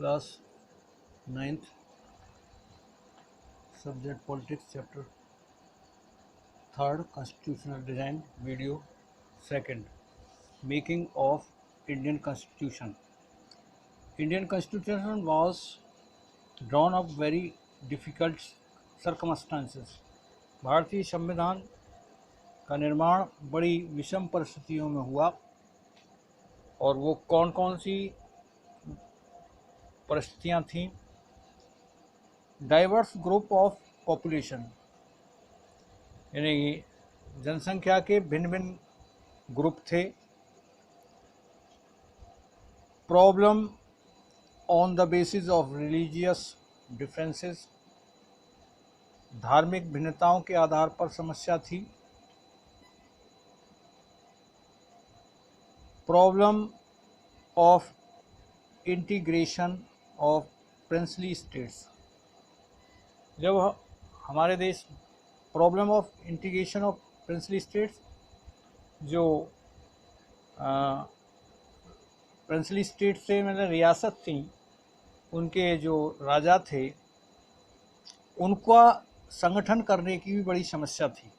Class 9th, subject politics, chapter 3rd, constitutional design, video 2nd, making of Indian constitution. Indian Constitution was drawn up very difficult circumstances. भारतीय संविधान का निर्माण बड़ी विषम परिस्थितियों में हुआ, और वो कौन कौन सी परिस्थितियां थीं? डाइवर्स ग्रुप ऑफ पॉपुलेशन, यानी जनसंख्या के भिन्न भिन्न ग्रुप थे. Problem on the basis of religious differences, धार्मिक भिन्नताओं के आधार पर समस्या थी. Problem of integration of princely states, जब हमारे देश problem of integration of princely states, जो प्रिंसली स्टेट से मतलब रियासत थी, उनके जो राजा थे उनका संगठन करने की भी बड़ी समस्या थी.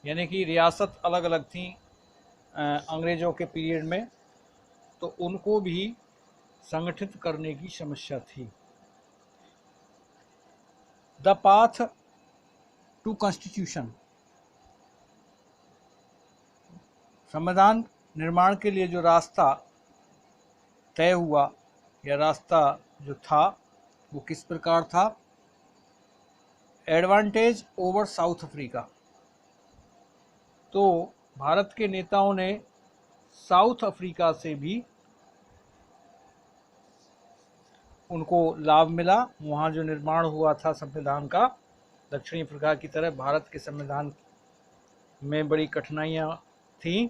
यानी कि रियासत अलग अलग थी अंग्रेज़ों के पीरियड में, तो उनको भी संगठित करने की समस्या थी. द पाथ टू कॉन्स्टिट्यूशन, संविधान निर्माण के लिए जो रास्ता तय हुआ या रास्ता जो था वो किस प्रकार था? एडवांटेज ओवर साउथ अफ्रीका, तो भारत के नेताओं ने साउथ अफ्रीका से भी उनको लाभ मिला. वहाँ जो निर्माण हुआ था संविधान का, दक्षिणी अफ्रीका की तरह भारत के संविधान में बड़ी कठिनाइयाँ थीं.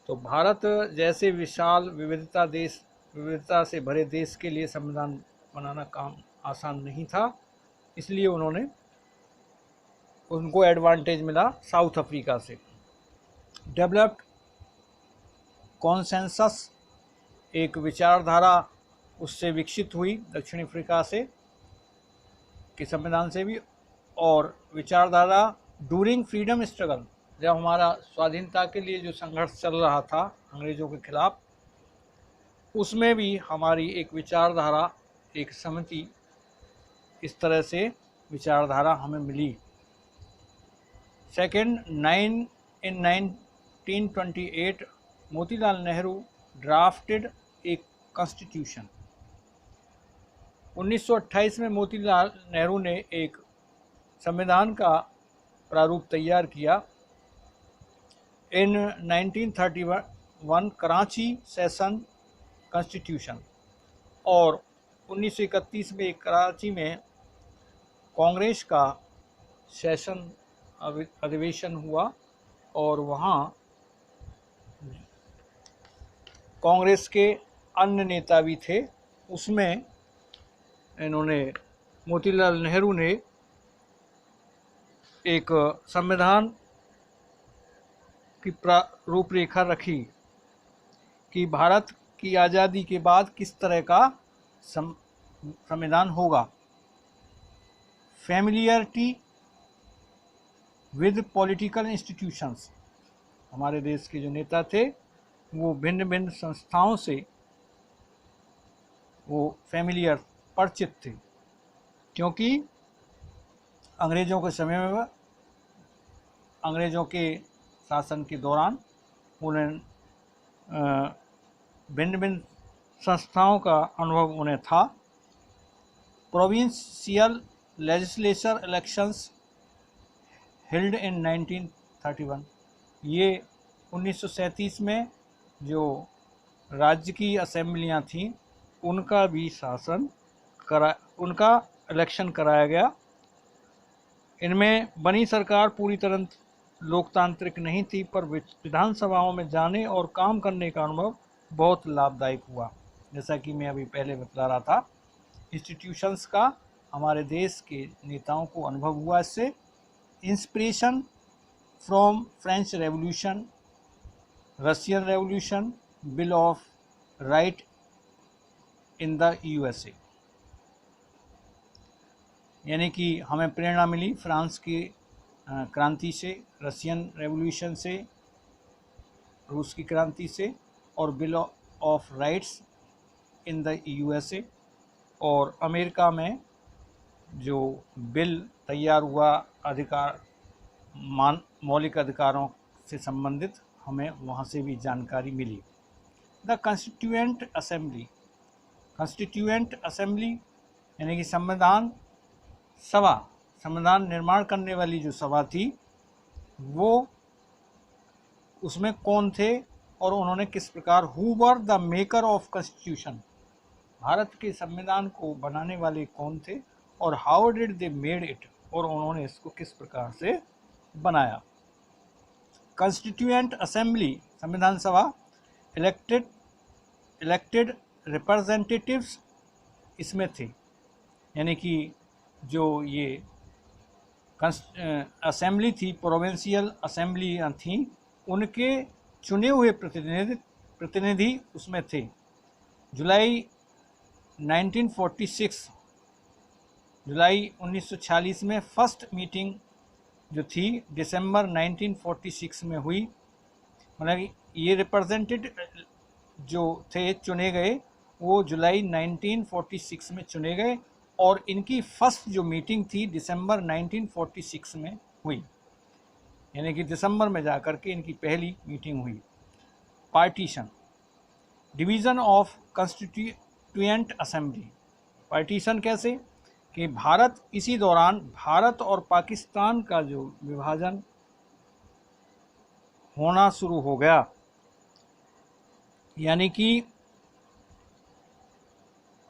तो भारत जैसे विशाल विविधता से भरे देश के लिए संविधान बनाना काम आसान नहीं था, इसलिए उनको एडवांटेज मिला साउथ अफ्रीका से. डेवलप्ड कॉन्सेंसस, एक विचारधारा उससे विकसित हुई दक्षिण अफ्रीका से के संविधान से भी. और विचारधारा ड्यूरिंग फ्रीडम स्ट्रगल, जब हमारा स्वाधीनता के लिए जो संघर्ष चल रहा था अंग्रेज़ों के खिलाफ, उसमें भी हमारी एक विचारधारा, एक समिति, इस तरह से विचारधारा हमें मिली. सेकेंड, 1928 मोतीलाल नेहरू ड्राफ्टेड एक कॉन्स्टिट्यूशन. 1928 में मोतीलाल नेहरू ने एक संविधान का प्रारूप तैयार किया. इन 1931 कराची सेशन कॉन्स्टिट्यूशन, और 1931 में कराची में कांग्रेस का सेशन अधिवेशन हुआ, और वहाँ कांग्रेस के अन्य नेता भी थे. उसमें मोतीलाल नेहरू ने एक संविधान की रूपरेखा रखी कि भारत की आज़ादी के बाद किस तरह का संविधान होगा. फैमिलियरिटी विद पॉलिटिकल इंस्टीट्यूशंस, हमारे देश के जो नेता थे वो भिन्न भिन्न संस्थाओं से वो फैमिलियर, परिचित थे, क्योंकि अंग्रेज़ों के समय में, अंग्रेज़ों के शासन के दौरान उन्हें भिन्न भिन्न संस्थाओं का अनुभव उन्हें था. Provincial legislature elections held in 1931, ये 1937 में जो राज्य की असेंबलियां थीं उनका भी उनका इलेक्शन कराया गया. इनमें बनी सरकार पूरी तरह लोकतांत्रिक नहीं थी, पर विधानसभाओं में जाने और काम करने का अनुभव बहुत लाभदायक हुआ. जैसा कि मैं अभी पहले बता रहा था, इंस्टीट्यूशंस का हमारे देश के नेताओं को अनुभव हुआ. इससे inspiration from French revolution, Russian revolution, bill of right in the USA। यानी कि हमें प्रेरणा मिली फ्रांस की क्रांति से, रशियन रेवोल्यूशन से, रूस की क्रांति से, और bill of rights in the USA। और अमेरिका में जो बिल तैयार हुआ अधिकार मौलिक अधिकारों से संबंधित, हमें वहाँ से भी जानकारी मिली। The constituent assembly, constituent assembly यानी कि संविधान सभा, संविधान निर्माण करने वाली जो सभा थी, वो उसमें कौन थे और उन्होंने किस प्रकार, who were the maker of constitution, Bharat के संविधान को बनाने वाले कौन थे, और how did they made it, और उन्होंने इसको किस प्रकार से बनाया। कॉन्स्टिट्यूएंट असेंबली, संविधान सभा, इलेक्टेड रिप्रेजेंटेटिव्स इसमें थे, यानी कि जो ये असेंबली थी, प्रोविंशियल असेंबली थी, उनके चुने हुए प्रतिनिधि उसमें थे। जुलाई 1946 में फर्स्ट मीटिंग जो थी दिसंबर 1946 में हुई। मतलब ये रिप्रेजेंटेड जो थे चुने गए, वो जुलाई 1946 में चुने गए, और इनकी फर्स्ट जो मीटिंग थी दिसंबर 1946 में हुई, यानी कि दिसंबर में जाकर के इनकी पहली मीटिंग हुई। Partition, division of constituent assembly, partition कैसे कि भारत, इसी दौरान भारत और पाकिस्तान का जो विभाजन होना शुरू हो गया, यानी कि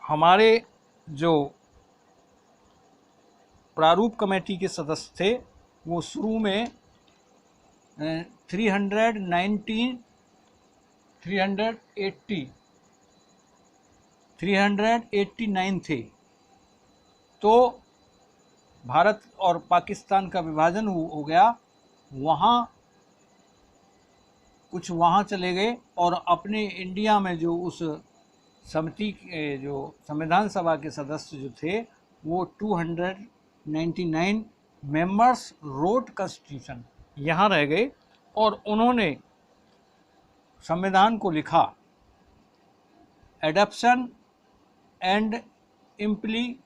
हमारे जो प्रारूप कमेटी के सदस्य थे, वो शुरू में 389 थे। तो भारत और पाकिस्तान का विभाजन हो गया, वहाँ कुछ वहाँ चले गए, और अपने इंडिया में जो उस समिति के जो संविधान सभा के सदस्य जो थे, वो 299 मेंबर्स रोट कॉन्स्टिट्यूशन यहाँ रह गए, और उन्होंने संविधान को लिखा। एडॉप्शन एंड इम्प्लीमेंटेशन,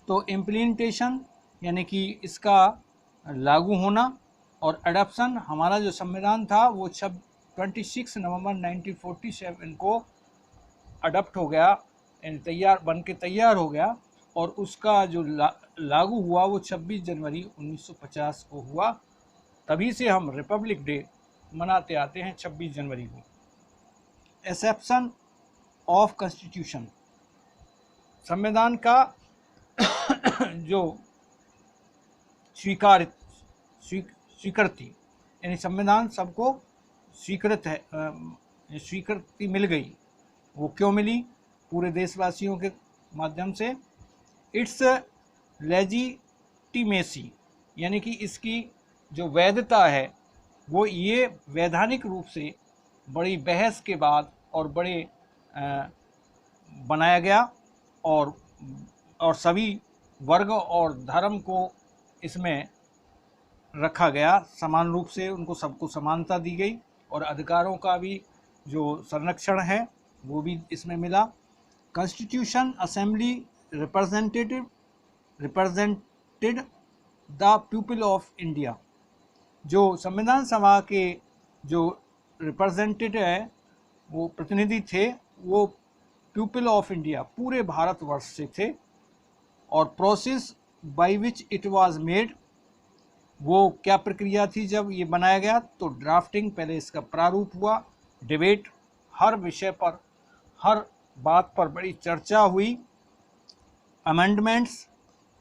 तो इम्प्लीमेंटेशन यानी कि इसका लागू होना, और एडॉप्शन, हमारा जो संविधान था वो 26 नवंबर 1947 को अडॉप्ट हो गया, तैयार हो गया, और उसका जो लागू हुआ वो 26 जनवरी 1950 को हुआ। तभी से हम रिपब्लिक डे मनाते आते हैं 26 जनवरी को। एक्सेप्शन ऑफ कॉन्स्टिट्यूशन, संविधान का जो स्वीकृति, यानी संविधान सबको स्वीकृति मिल गई। वो क्यों मिली? पूरे देशवासियों के माध्यम से। इट्स लेजिटिमेसी, यानी कि इसकी जो वैधता है, वो ये वैधानिक रूप से बड़ी बहस के बाद और बड़े बनाया गया, और सभी वर्ग और धर्म को इसमें रखा गया, समान रूप से उनको सबको समानता दी गई, और अधिकारों का भी जो संरक्षण है वो भी इसमें मिला। Constitution assembly represented the people of India, जो संविधान सभा के जो रिप्रेजेंटेटिव है, वो प्रतिनिधि थे, वो पीपल ऑफ इंडिया, पूरे भारतवर्ष से थे। और process by which it was made, वो क्या प्रक्रिया थी जब ये बनाया गया? तो ड्राफ्टिंग, पहले इसका प्रारूप हुआ, डिबेट, हर विषय पर, हर बात पर बड़ी चर्चा हुई, अमेंडमेंट्स,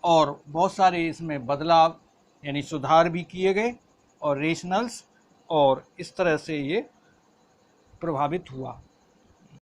और बहुत सारे इसमें बदलाव यानी सुधार भी किए गए, और रेशनल्स, और इस तरह से ये प्रभावित हुआ।